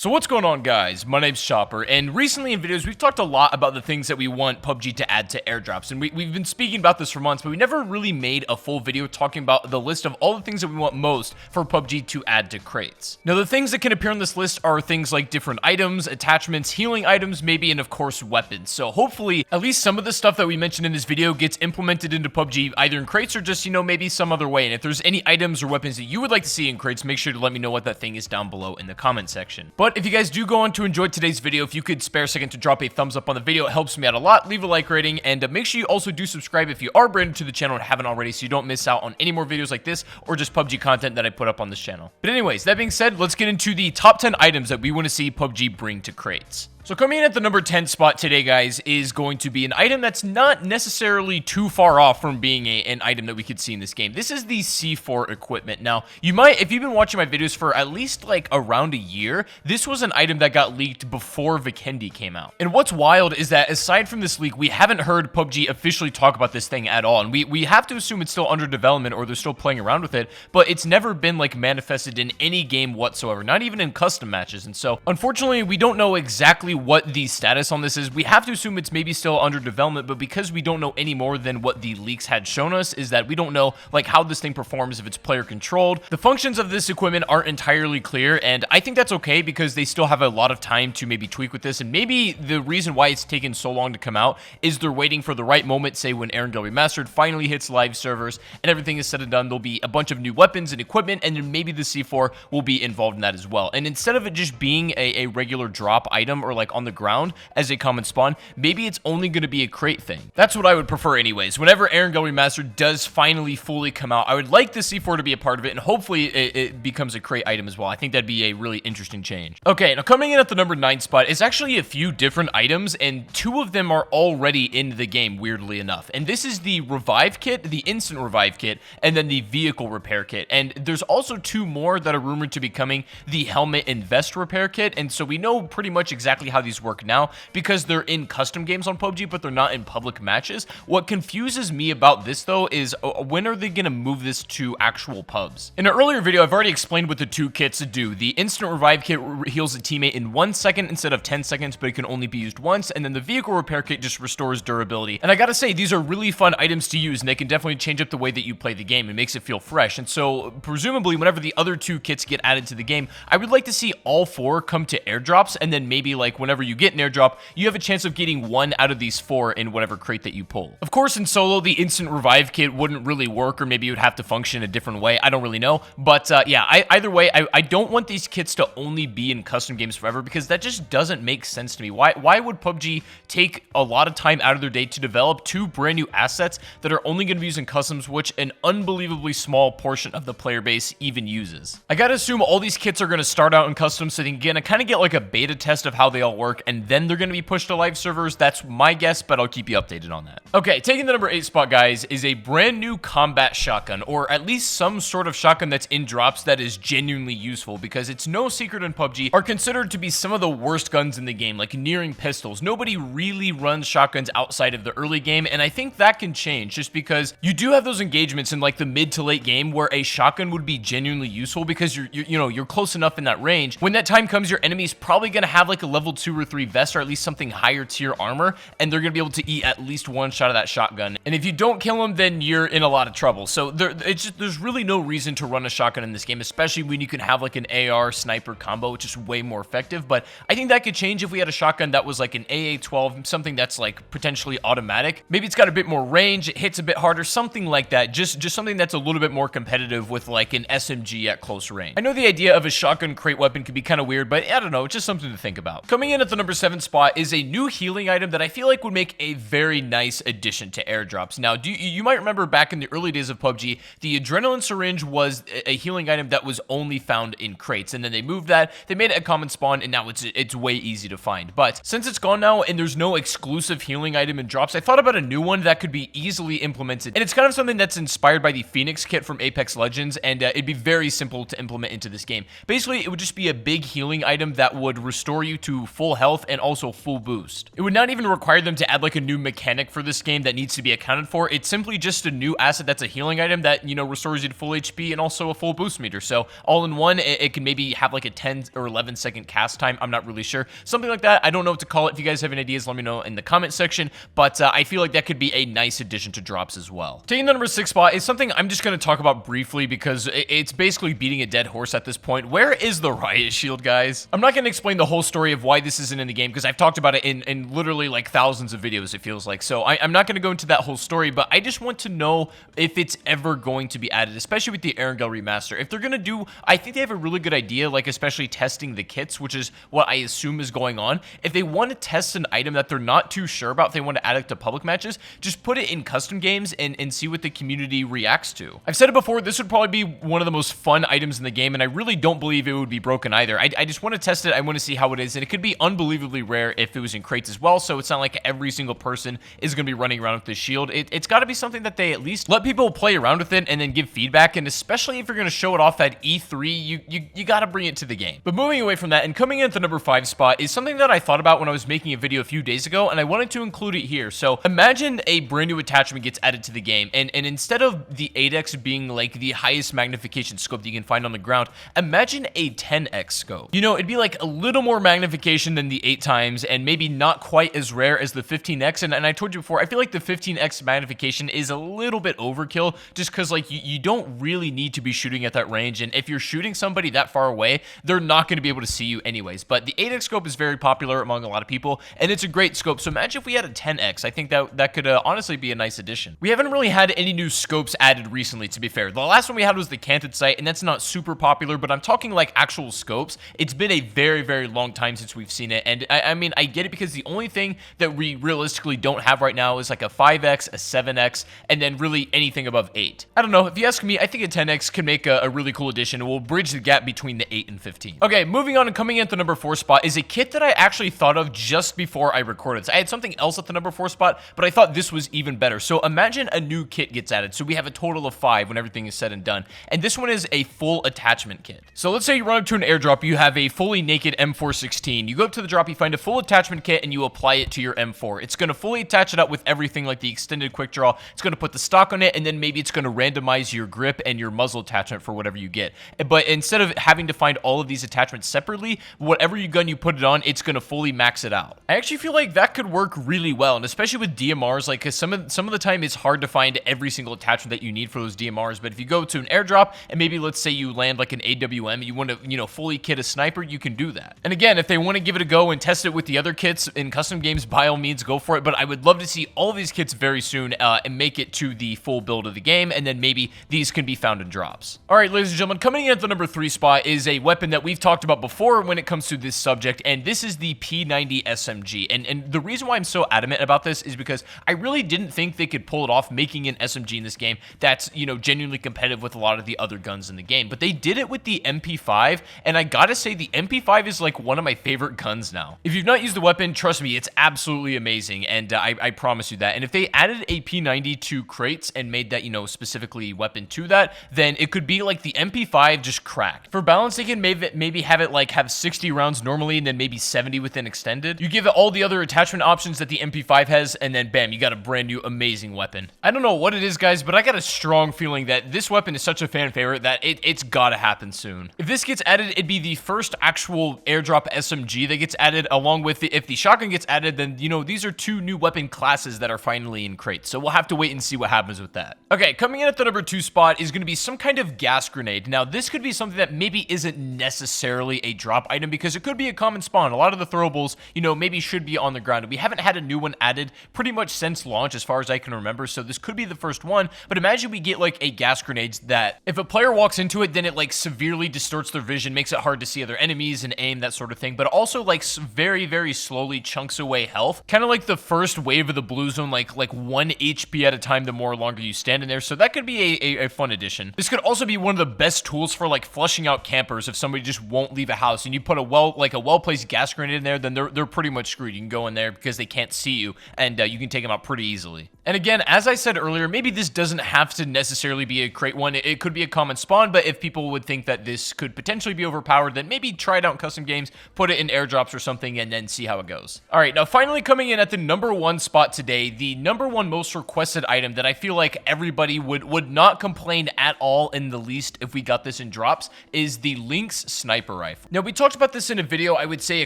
So what's going on, guys? My name's Chopper, and recently in videos we've talked a lot about the things that we want PUBG to add to airdrops, and we've been speaking about this for months, but we never really made a full video talking about the list of all the things that we want most for PUBG to add to crates. Now, the things that can appear on this list are things like different items, attachments, healing items, maybe, and of course weapons. So hopefully at least some of the stuff that we mentioned in this video gets implemented into PUBG either in crates or just, maybe some other way. And if there's any items or weapons that you would like to see in crates, make sure to let me know what that thing is down below in the comment section. But if you guys do go on to enjoy today's video, if you could spare a second to drop a thumbs up on the video, it helps me out a lot. Leave a like rating, and make sure you also do subscribe if you are brand new to the channel and haven't already, so you don't miss out on any more videos like this or just PUBG content that I put up on this channel. But anyways, that being said, let's get into the top 10 items that we want to see PUBG bring to crates. So coming in at the number 10 spot today, guys, is going to be an item that's not necessarily too far off from being an item that we could see in this game. This is the C4 equipment. Now, you might, if you've been watching my videos for at least like around a year, this was an item that got leaked before Vikendi came out. And what's wild is that aside from this leak, we haven't heard PUBG officially talk about this thing at all. And we have to assume it's still under development or they're still playing around with it, but it's never been like manifested in any game whatsoever, not even in custom matches. And so unfortunately, we don't know exactly what the status on this is. We have to assume it's maybe still under development, but because we don't know any more than what the leaks had shown us, is that we don't know like how this thing performs, if it's player controlled. The functions of this equipment aren't entirely clear, and I think that's okay because they still have a lot of time to maybe tweak with this. And maybe the reason why it's taken so long to come out is they're waiting for the right moment, say when Erangel Remastered finally hits live servers and everything is said and done. There'll be a bunch of new weapons and equipment, and then maybe the C4 will be involved in that as well. And instead of it just being a regular drop item or like on the ground as a common spawn, maybe it's only going to be a crate thing. That's what I would prefer anyways. Whenever Erangel Remastered does finally fully come out, I would like the C4 to be a part of it, and hopefully it becomes a crate item as well. I think that'd be a really interesting change. Okay, now coming in at the number 9 spot is actually a few different items, and two of them are already in the game, weirdly enough. And this is the revive kit, the instant revive kit, and then the vehicle repair kit. And there's also two more that are rumored to be coming, the helmet and vest repair kit. And so we know pretty much exactly how these work now because they're in custom games on PUBG, but they're not in public matches. What confuses me about this though is when are they going to move this to actual pubs? In an earlier video, I've already explained what the two kits do. The instant revive kit heals a teammate in 1 second instead of 10 seconds, but it can only be used once. And then the vehicle repair kit just restores durability. And I gotta say, these are really fun items to use, and they can definitely change up the way that you play the game. It makes it feel fresh. And so presumably whenever the other two kits get added to the game, I would like to see all four come to airdrops, and then maybe like whenever you get an airdrop, you have a chance of getting one out of these four in whatever crate that you pull. Of course, in solo, the instant revive kit wouldn't really work, or maybe it would have to function a different way. I don't really know. But yeah, either way, I don't want these kits to only be in custom games forever because that just doesn't make sense to me. Why would PUBG take a lot of time out of their day to develop two brand new assets that are only going to be used in customs, which an unbelievably small portion of the player base even uses? I gotta assume all these kits are going to start out in customs, so they can kind of get like a beta test of how they all work, and then they're going to be pushed to live servers. That's my guess, but I'll keep you updated on that. Okay, taking the number 8 spot, guys, is a brand new combat shotgun, or at least some sort of shotgun that's in drops that is genuinely useful, because it's no secret in PUBG are considered to be some of the worst guns in the game, like nearing pistols. Nobody really runs shotguns outside of the early game, and I think that can change just because you do have those engagements in like the mid to late game where a shotgun would be genuinely useful because you're close enough in that range. When that time comes, your enemy's probably going to have like a level 2 or 3 vest, or at least something higher tier armor, and they're going to be able to eat at least one shot of that shotgun. And if you don't kill them, then you're in a lot of trouble. So there's really no reason to run a shotgun in this game, especially when you can have like an AR sniper combo, which is way more effective. But I think that could change if we had a shotgun that was like an AA-12, something that's like potentially automatic. Maybe it's got a bit more range, it hits a bit harder, something like that. Just something that's a little bit more competitive with like an SMG at close range. I know the idea of a shotgun crate weapon could be kind of weird, but I don't know, it's just something to think about. Coming in at the number 7 spot is a new healing item that I feel like would make a very nice addition to airdrops. Now, you might remember back in the early days of PUBG, the adrenaline syringe was a healing item that was only found in crates, and then they moved that, they made it a common spawn, and now it's way easy to find. But since it's gone now and there's no exclusive healing item in drops, I thought about a new one that could be easily implemented, and it's kind of something that's inspired by the Phoenix kit from Apex Legends, and it'd be very simple to implement into this game. Basically, it would just be a big healing item that would restore you to full full health and also full boost. It would not even require them to add like a new mechanic for this game that needs to be accounted for. It's simply just a new asset that's a healing item that, you know, restores you to full HP and also a full boost meter. So all in one, it can maybe have like a 10 or 11 second cast time. I'm not really sure. Something like that. I don't know what to call it. If you guys have any ideas, let me know in the comment section. But I feel like that could be a nice addition to drops as well. Taking the number 6 spot is something I'm just going to talk about briefly because it's basically beating a dead horse at this point. Where is the Riot Shield, guys? I'm not going to explain the whole story of why this isn't in the game because I've talked about it in literally like thousands of videos, it feels like. So I'm not going to go into that whole story, but I just want to know if it's ever going to be added, especially with the Erangel remaster. If they're going to do, I think they have a really good idea, like especially testing the kits, which is what I assume is going on. If they want to test an item that they're not too sure about, if they want to add it to public matches, just put it in custom games and see what the community reacts to. I've said it before, this would probably be one of the most fun items in the game, and I really don't believe it would be broken either. I just want to test it, I want to see how it is, and it could be unbelievably rare if it was in crates as well, so it's not like every single person is going to be running around with this shield. It's got to be something that they at least let people play around with it and then give feedback, and especially if you're going to show it off at E3, you got to bring it to the game. But moving away from that and coming in at the number 5 spot is something that I thought about when I was making a video a few days ago, and I wanted to include it here. So imagine a brand new attachment gets added to the game, and instead of the 8x being like the highest magnification scope that you can find on the ground, imagine a 10x scope. You know, it'd be like a little more magnification than the 8 times, and maybe not quite as rare as the 15x, and I told you before, I feel like the 15x magnification is a little bit overkill, just because like you don't really need to be shooting at that range, and if you're shooting somebody that far away, they're not going to be able to see you anyways. But the 8x scope is very popular among a lot of people, and it's a great scope, so imagine if we had a 10x. I think that could honestly be a nice addition. We haven't really had any new scopes added recently, to be fair. The last one we had was the canted sight, and that's not super popular, but I'm talking like actual scopes. It's been a very, very long time since we've seen it, and I mean, I get it because the only thing that we realistically don't have right now is like a 5x, a 7x, and then really anything above 8. I don't know, if you ask me, I think a 10x can make a really cool addition, and will bridge the gap between the 8 and 15. Okay, moving on and coming in at the number 4 spot is a kit that I actually thought of just before I recorded. So I had something else at the number 4 spot, but I thought this was even better. So imagine a new kit gets added. So we have a total of 5 when everything is said and done. And this one is a full attachment kit. So let's say you run up to an airdrop, you have a fully naked M416. You go up to the drop, you find a full attachment kit, and you apply it to your M4. It's going to fully attach it up with everything like the extended quick draw. It's going to put the stock on it, and then maybe it's going to randomize your grip and your muzzle attachment for whatever you get. But instead of having to find all of these attachments separately, whatever gun you put it on, it's going to fully max it out. I actually feel like that could work really well, and especially with DMRs, like, because some of the time it's hard to find every single attachment that you need for those DMRs, but if you go to an airdrop, and maybe let's say you land like an AWM, you want to, you know, fully kit a sniper, you can do that. And again, if they want to give it a go and test it with the other kits in custom games, by all means, go for it, but I would love to see all of these kits very soon, and make it to the full build of the game, and then maybe these can be found in drops. Alright, ladies and gentlemen, coming in at the number 3 spot is a weapon that we've talked about before when it comes to this subject, and this is the P90 SMG. And the reason why I'm so adamant about this is because I really didn't think they could pull it off making an SMG in this game that's, you know, genuinely competitive with a lot of the other guns in the game. But they did it with the MP5, and I gotta say, the MP5 is like one of my favorite guns now. If you've not used the weapon, trust me, it's absolutely amazing, and I promise you that. And if they added a P90 to crates and made that, you know, specifically weapon to that, then it could be like the MP5 just cracked. For balance, they can maybe have it like have 60 rounds normally and then maybe 70 within extended. You give it all the other attachment options that the MP5 has, and then bam, you got a brand new amazing weapon. I don't know what it is, guys, but I got a strong feeling that this weapon is such a fan favorite that it's gotta happen soon. If this gets added, it'd be the first actual airdrop SMG that gets added, along with if the shotgun gets added, then, you know, these are 2 new weapon classes that are finally in crates. So we'll have to wait and see what happens with that. Okay, coming in at the number 2 spot is going to be some kind of gas grenade. Now, this could be something that maybe isn't necessarily a drop item because it could be a common spawn. A lot of the throwables, you know, maybe should be on the ground. We haven't had a new one added pretty much since launch as far as I can remember, so this could be the first one. But imagine we get like a gas grenade that if a player walks into it, then it like severely distorts their vision, makes it hard to see other enemies and aim, that sort of thing, but also like very, very slowly chunks away health. Kind of like the first wave of the blue zone, like 1 HP at a time the more longer you stand in there. So that could be a fun addition. This could also be one of the best tools for like flushing out campers if somebody just won't leave a house and you put a well-placed gas grenade in there, then they're pretty much screwed. You can go in there because they can't see you, and you can take them out pretty easily. And again, as I said earlier, maybe this doesn't have to necessarily be a crate one. It could be a common spawn, but if people would think that this could potentially be overpowered, then maybe try it out in custom games, put it in airdrop airdrops or something and then see how it goes. All right, now finally coming in at the number 1 spot today, the number 1 most requested item that I feel like everybody would not complain at all in the least if we got this in drops is the Lynx sniper rifle. Now, we talked about this in a video, I would say a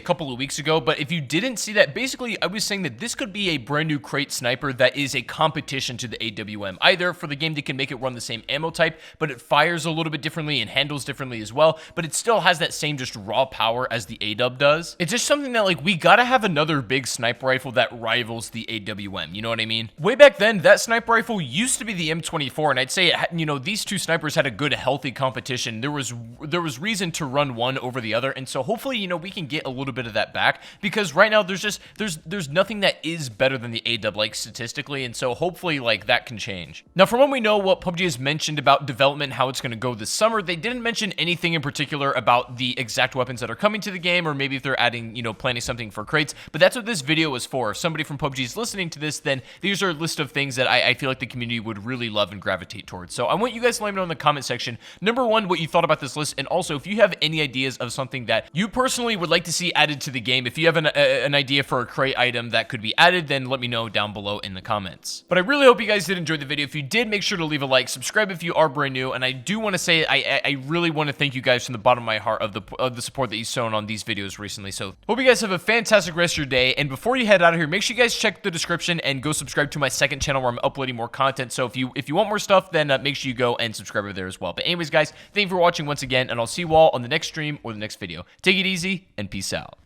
couple of weeks ago, but if you didn't see that, basically I was saying that this could be a brand new crate sniper that is a competition to the AWM. Either for the game, they can make it run the same ammo type, but it fires a little bit differently and handles differently as well, but it still has that same just raw power as the AW does. It's just something that, like, we gotta have another big sniper rifle that rivals the AWM, you know what I mean? Way back then, that sniper rifle used to be the M24, and I'd say, you know, these two snipers had a good, healthy competition. There was reason to run one over the other, and so hopefully, you know, we can get a little bit of that back, because right now there's nothing that is better than the AW, like, statistically, and so hopefully, like, that can change. Now, from what we know, what PUBG has mentioned about development, how it's going to go this summer, they didn't mention anything in particular about the exact weapons that are coming to the game, or maybe if they're adding, you know, planning something for crates, but that's what this video is for. If somebody from PUBG is listening to this, then these are a list of things that I feel like the community would really love and gravitate towards. So I want you guys to let me know in the comment section, number 1, what you thought about this list, and also if you have any ideas of something that you personally would like to see added to the game. If you have an idea for a crate item that could be added, then let me know down below in the comments. But I really hope you guys did enjoy the video. If you did, make sure to leave a like, subscribe if you are brand new, and I do want to say I really want to thank you guys from the bottom of my heart of the support that you've shown on these videos recently. So hope you guys have a fantastic rest of your day, and before you head out of here, make sure you guys check the description and go subscribe to my second channel where I'm uploading more content. So if you want more stuff, then make sure you go and subscribe over there as well. But anyways, guys, thank you for watching once again, and I'll see you all on the next stream or the next video. Take it easy and peace out.